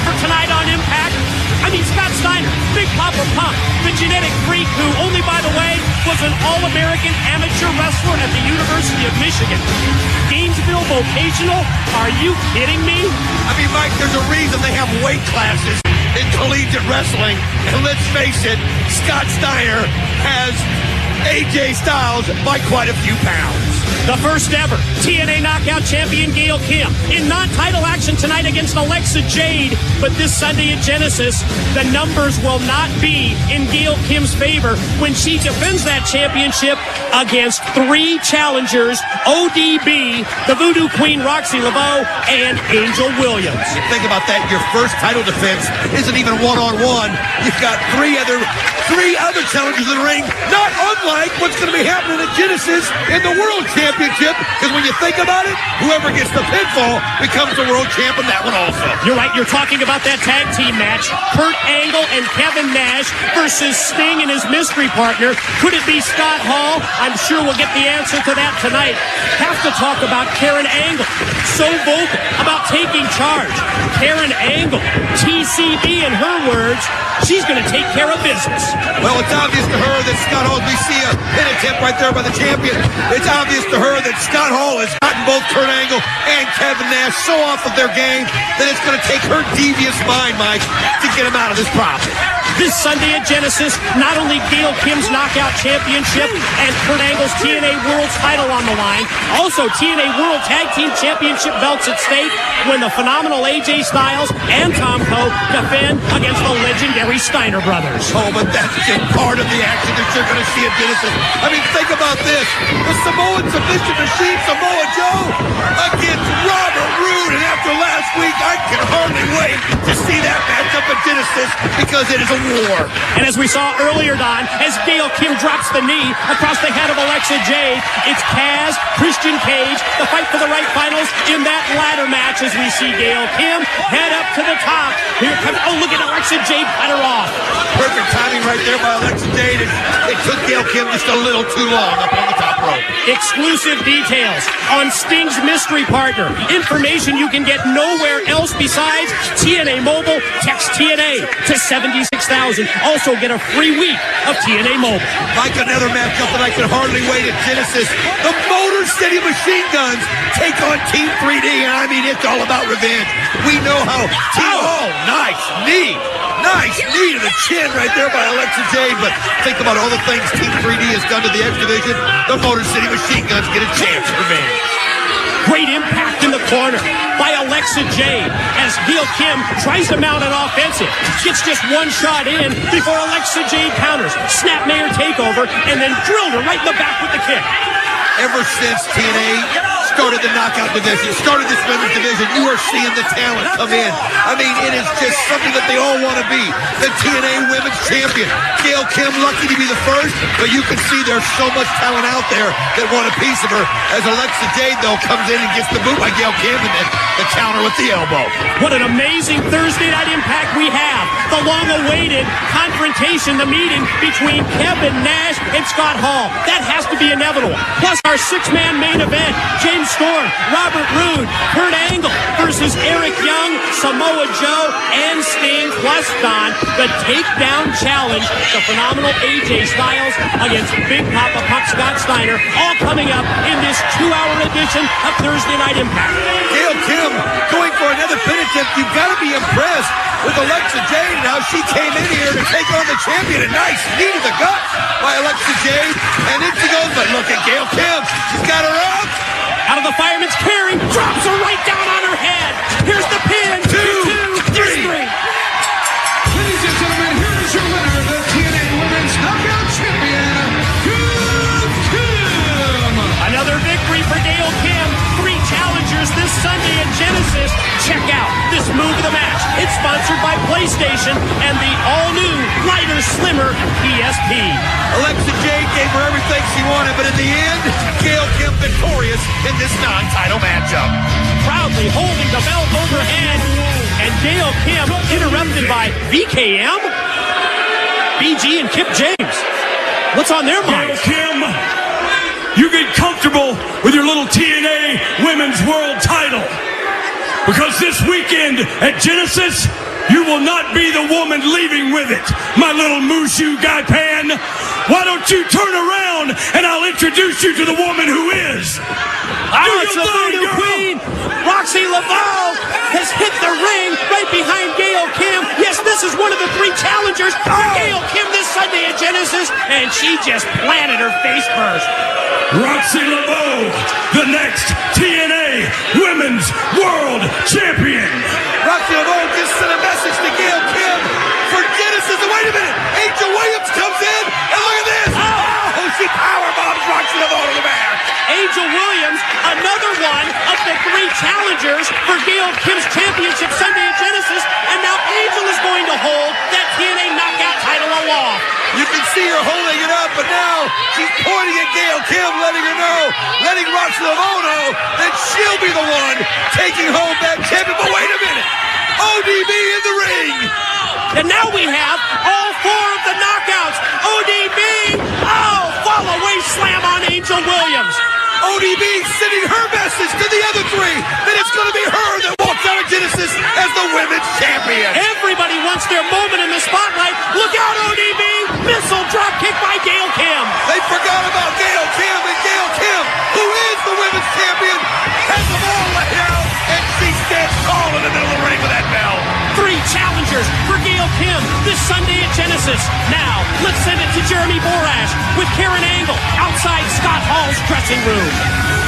for tonight on Impact. I mean, Scott Steiner, Big Papa Pump, the genetic freak who, only by the way, was an All-American amateur wrestler at the University of Michigan. Gainesville Vocational? Are you kidding me? I mean, Mike, there's a reason they have weight classes in collegiate wrestling. And let's face it, Scott Steiner has AJ Styles by quite a few pounds. The first ever TNA Knockout Champion Gail Kim in non-title action tonight against Alexa Jade. But this Sunday at Genesis, the numbers will not be in Gail Kim's favor when she defends that championship against three challengers, ODB, the Voodoo Queen Roxy Laveau, and Angel Williams. You think about that, your first title defense isn't even one-on-one. You've got three other challengers in the ring, not unlike what's going to be happening at Genesis in the World Championship, because when you think about it, whoever gets the pinfall becomes the world champ in that one also. You're right, you're talking about that tag team match, Kurt Angle and Kevin Nash versus Sting and his mystery partner. Could it be Scott Hall? I'm sure we'll get the answer to that tonight. Have to talk about Karen Angle, so vocal about taking charge. Karen Angle, TCB in her words, she's going to take care of business. Well, it's obvious to her that Scott Hall, we see a pin attempt right there by the champion. It's obvious to her that Scott Hall has gotten both Kurt Angle and Kevin Nash so off of their game that it's going to take her devious mind, Mike, to get them out of this problem. This Sunday at Genesis, not only Gail Kim's Knockout Championship and Kurt Angle's TNA World title on the line, also TNA World Tag Team Championship belts at stake when the phenomenal AJ Styles and Tom Coe defend against the legendary Steiner brothers. Oh, but that's just part of the action that you're going to see at Genesis. I mean, think about this. The Samoan submission machine, Samoa Joe, against Robert Roode. And after last week, I can hardly wait to see that matchup at Genesis because it is a war. And as we saw earlier, Don, as Gail Kim drops the knee across the head of Alexa Jade, it's Kaz, Christian Cage, the fight for the right finals in that ladder match as we see Gail Kim head up to the top. Here comes, oh, look at Alexa Jade cut her off. Perfect timing right there by Alexa Jade. It took Gail Kim just a little too long up on the top rope. Exclusive details on Sting's mystery partner. Information you can get nowhere else besides TNA Mobile. Text TNA to 76,000. Also get a free week of TNA Mobile. Like another matchup that I can hardly wait at Genesis. The Motor City Machine Guns take on Team 3D, and I mean, it's all about revenge. We know how nice knee to the chin right there by Alexa Jade, but think about all the things Team 3D has done to the X Division. The Motor City Machine Guns get a chance for revenge. Great impact in the corner by Alexa Jade as Gail Kim tries to mount an offensive. Gets just one shot in before Alexa Jade counters. Snapmare takeover and then drilled her right in the back with the kick. Ever since TNA started the knockout division, started this women's division, you are seeing the talent come in. I mean, it is just something that they all want to be. The TNA Women's Champion. Gail Kim lucky to be the first, but you can see there's so much talent out there that want a piece of her. As Alexa Jade, though, comes in and gets the boot by Gail Kim and then the counter with the elbow. What an amazing Thursday night impact we have. The long-awaited confrontation, the meeting between Kevin Nash and Scott Hall. That has to be inevitable. Plus our six-man main event, James Storm, Robert Roode, Kurt Angle versus Eric Young, Samoa Joe, and Sting, plus Don, the takedown challenge, the phenomenal AJ Styles against Big Papa Pump Scott Steiner, all coming up in this 2-hour edition of Thursday Night Impact. Gail Kim going for another pin attempt. You've got to be impressed with Alexa Jade and how she came in here to take on the champion. A nice knee to the gut by Alexa Jade, and in she goes, but look at Gail Kim. She's got her up. Out of the fireman's carry, drops her right down on her head. Here's the pin. Two, three. Ladies and gentlemen, here is your winner, the TNA Women's Knockout Champion, Gail Kim. Another victory for Gail Kim. 3 challengers this Sunday at Genesis. Check out this move of the match. It's sponsored by PlayStation and the all-new, lighter, slimmer PSP. Alexa Jade gave her everything she wanted, but in the end, Gail Kim victorious in this non-title matchup. Proudly holding the belt overhead, and Gail Kim interrupted by VKM, BG, and Kip James. What's on their minds? Gail Kim, you get comfortable with your little TNA Women's World title. Because this weekend at Genesis, you will not be the woman leaving with it, my little Mushu guy pan. Why don't you turn around and I'll introduce you to the woman who is. It's the Voodoo Queen. Roxy Laveau has hit the ring right behind Gail Kim. Yes, this is one of the 3 challengers for Gail Kim this Sunday at Genesis, and she just planted her face first. Roxy Laveau, the next TNA Women's World Champion. Roxy Laveau just sent a message to Gail Kim for Genesis. And wait a minute, Angel Williams comes in, and look at this. Oh, she powerbombs Roxy Laveau to the mat. Angel Williams, another one of the 3 challengers for Gail Kim's championship Sunday at Genesis, and now Angel is going to hold that TNA knockout title aloft. You can see her holding it up, but now she's pointing at Gail Kim, letting Roxy Laveau know that she'll be the one taking home that champion. But wait a minute, ODB in the ring. And now we have all 4 of the knockouts. ODB, fall away slam on Angel Williams. ODB sending her message to the other 3 that it's going to be her that walks out of Genesis as the women's champion. Everybody wants their moment in the spotlight. Look out, ODB! Missile drop kick by Gail Kim. They forgot about Gail Kim, and Gail Kim, who is the women's champion, has them all laid out, and she stands tall in the middle of the ring with that bell. 3 challengers for Gail Kim this Sunday at Genesis. Now, let's send it to Jeremy Borash with Karen Angle outside Scott Hall's dressing room.